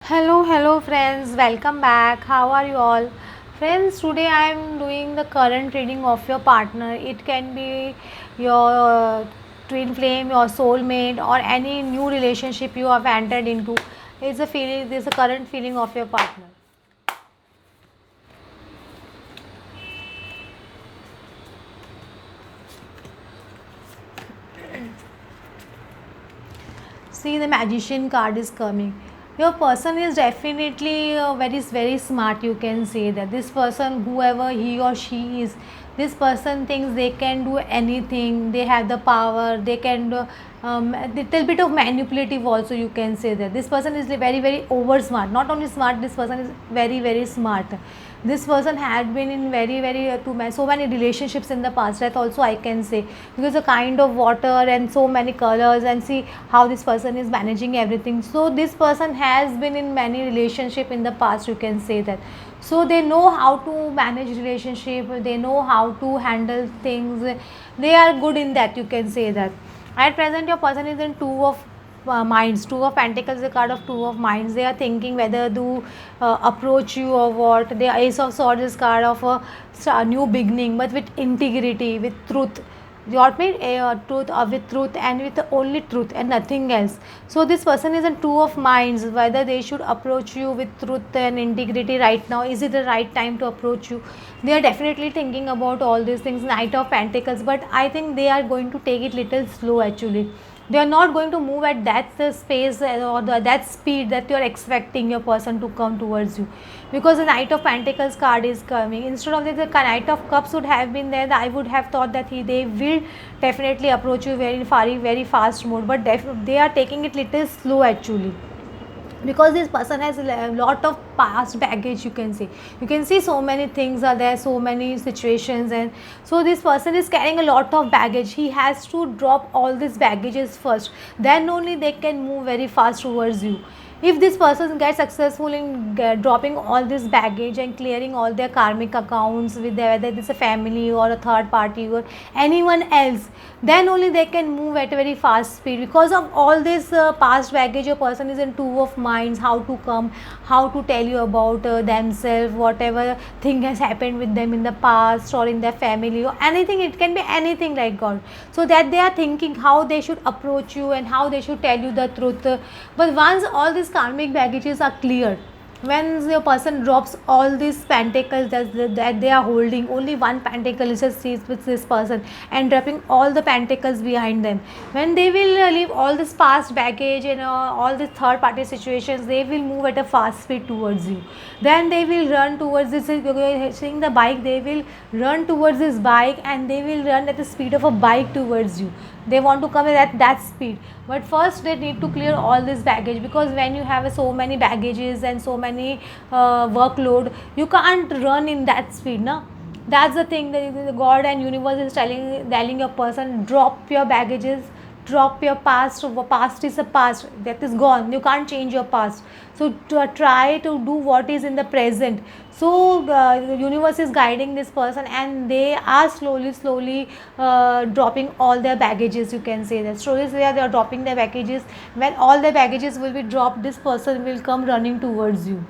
Hello friends, welcome back. How are you all? Friends, today I am doing the current reading of your partner. It can be your twin flame, your soulmate, or any new relationship you have entered into. It's a feeling, this is a current feeling of your partner. See, the magician card is coming. Your person is definitely very smart. You can say that this person, whoever he or she is, this person thinks they can do anything. They have the power. They can do little bit of manipulative also. You can say that this person is very over smart. Not only smart, this person is very smart. This person had been in very so many relationships in the past. That also I can say, because the kind of water and so many colors, and see how this person is managing everything. So this person has been in many relationship in the past, you can say that. So they know how to manage relationship, they know how to handle things, they are good in that, you can say that. At present your person is in two of minds. Two of pentacles is a card of two of minds. They are thinking whether to approach you or what. The ace of swords is card of a new beginning, but with integrity, with truth. What mean truth, with truth, and with the only truth and nothing else. So this person is in two of minds whether they should approach you with truth and integrity right now. Is it the right time to approach you? They are definitely thinking about all these things. Knight of pentacles, but I think they are going to take it little slow actually. They are not going to move at that space or that speed that you are expecting your person to come towards you, because the Knight of Pentacles card is coming. Instead of this, the Knight of Cups would have been there. I would have thought that they will definitely approach you very fast mode, but they are taking it little slow actually, because this person has a lot of past baggage, you can say. You can see so many things are there, so many situations, and so this person is carrying a lot of baggage. He has to drop all these baggages first, then only they can move very fast towards you. If this person gets successful in dropping all this baggage and clearing all their karmic accounts with their, whether it's a family or a third party or anyone else, then only they can move at a very fast speed. Because of all this past baggage, a person is in two of minds, how to come, how to tell you about themselves, whatever thing has happened with them in the past or in their family or anything. It can be anything like God. So that they are thinking how they should approach you and how they should tell you the truth. But once all these karmic baggages are cleared, when the person drops all these pentacles that they are holding, only one pentacle is just sees with this person, and dropping all the pentacles behind them, when they will leave all this past baggage and all these third party situations, they will move at a fast speed towards you. Then they will run towards this, seeing the bike, they will run towards this bike, and they will run at the speed of a bike towards you. They want to come at that speed, but first they need to clear all this baggage, because when you have so many baggages and so many workload, you can't run in that speed, no. That's the thing that the God and universe is telling your person, drop your baggages, drop your past. Past is a past, that is gone, you can't change your past. So try to do what is in the present. So the universe is guiding this person, and they are slowly dropping all their baggages, you can say that. Slowly they are dropping their baggages. When all the baggages will be dropped, this person will come running towards you.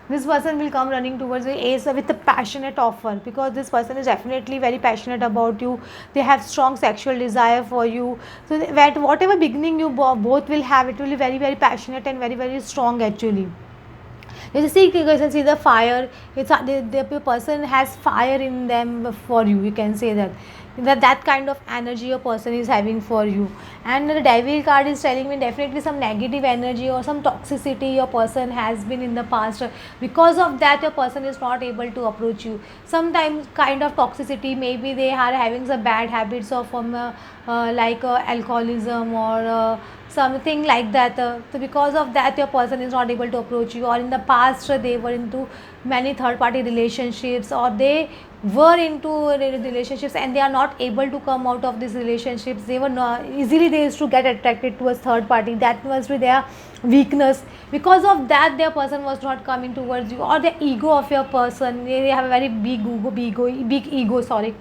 This person will come running towards you as with a passionate offer, because this person is definitely very passionate about you. They have strong sexual desire for you. So that whatever beginning you both will have, it will be very passionate and very strong actually. You can see the fire. The person has fire in them for you, you can say that kind of energy a person is having for you. And the devil card is telling me definitely some negative energy or some toxicity your person has been in the past. Because of that, your person is not able to approach you. Sometimes kind of toxicity, maybe they are having some bad habits of like alcoholism or something like that. So because of that, your person is not able to approach you, or in the past they were into many third party relationships, or they were into relationships and they are not able to come out of these relationships. They were not easily, they used to get attracted towards third party. That was with their weakness. Because of that, their person was not coming towards you, or the ego of your person. They have a very big ego, sorry.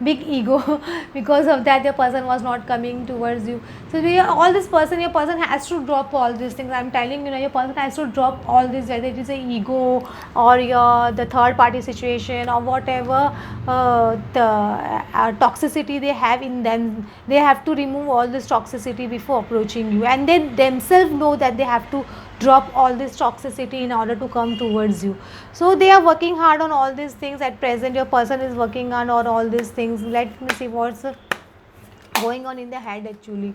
big ego. Because of that your person was not coming towards you. So all this person, your person has to drop all these things. I'm telling you, your person has to drop all this, whether it is a ego or your the third party situation or whatever the toxicity they have in them. They have to remove all this toxicity before approaching you, and they themselves know that they have to drop all this toxicity in order to come towards you. So they are working hard on all these things at present. Your person is working on all these things. Let me see what's going on in the head actually.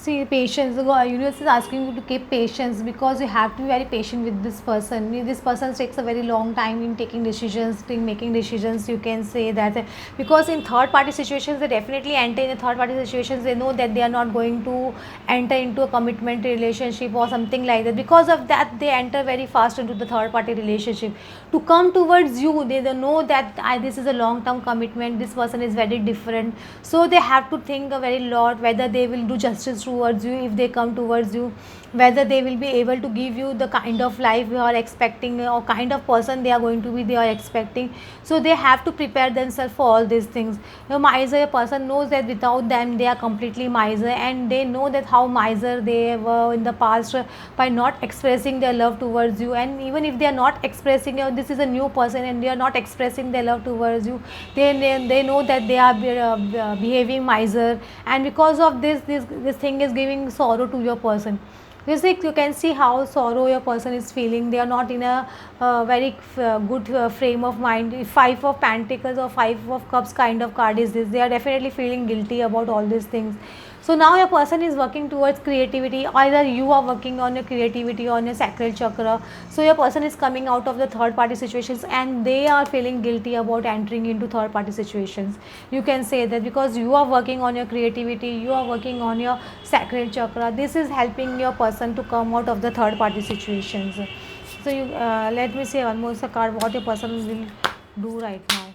See, patience. The universe is asking you to keep patience, because you have to be very patient with this person. This person takes a very long time in taking decisions, in making decisions. You can say that, because in third party situations, they definitely enter in the third party situations. They know that they are not going to enter into a commitment relationship or something like that. Because of that, they enter very fast into the third party relationship. To come towards you, they know that this is a long term commitment. This person is very different. So they have to think a very lot whether they will do justice towards you if they come towards you, whether they will be able to give you the kind of life you are expecting or kind of person they are going to be they are expecting. So they have to prepare themselves for all these things. Miser, a person knows that without them they are completely miser, and they know that how miser they were in the past by not expressing their love towards you. And even if they are not expressing, this is a new person and they are not expressing their love towards you, they know that they are behaving miser, and because of this thing is giving sorrow to your person. You can see how sorrow your person is feeling. They are not in a very good frame of mind. If Five of Pentacles or Five of Cups kind of card is this, they are definitely feeling guilty about all these things. So now your person is working towards creativity. Either you are working on your creativity, on your sacral chakra. So your person is coming out of the third party situations, and they are feeling guilty about entering into third party situations. You can say that because you are working on your creativity, you are working on your sacral chakra. This is helping your person to come out of the third party situations. So let me say one more card what your person will do right now.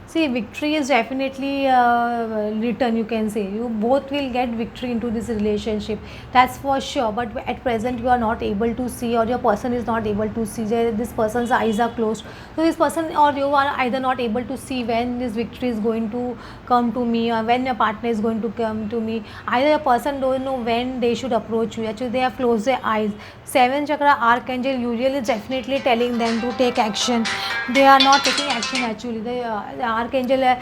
See, victory is definitely written, you can say. You both will get victory into this relationship. That's for sure. But at present, you are not able to see, or your person is not able to see. This person's eyes are closed. So, this person or you are either not able to see when this victory is going to come to me, or when your partner is going to come to me. Either your person don't know when they should approach you. Actually, they have closed their eyes. Seven chakra archangel usually is definitely telling them to take action. They are not taking action actually. The archangel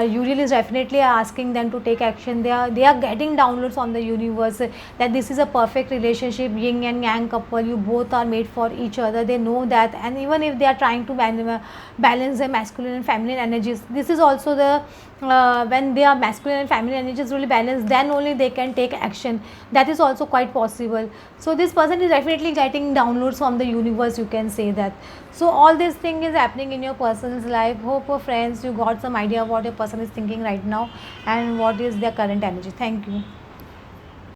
usually is definitely asking them to take action. They are getting downloads on the universe that this is a perfect relationship, yin and yang couple. You both are made for each other. They know that, and even if they are trying to balance their masculine and feminine energies, this is also the when their masculine and feminine energies really balanced, then only they can take action. That is also quite possible. So this person is definitely getting downloads from the universe, you can say that. So all this thing is happening in your person's life. Hope friends you got some idea what your person is thinking right now and what is their current energy. Thank you.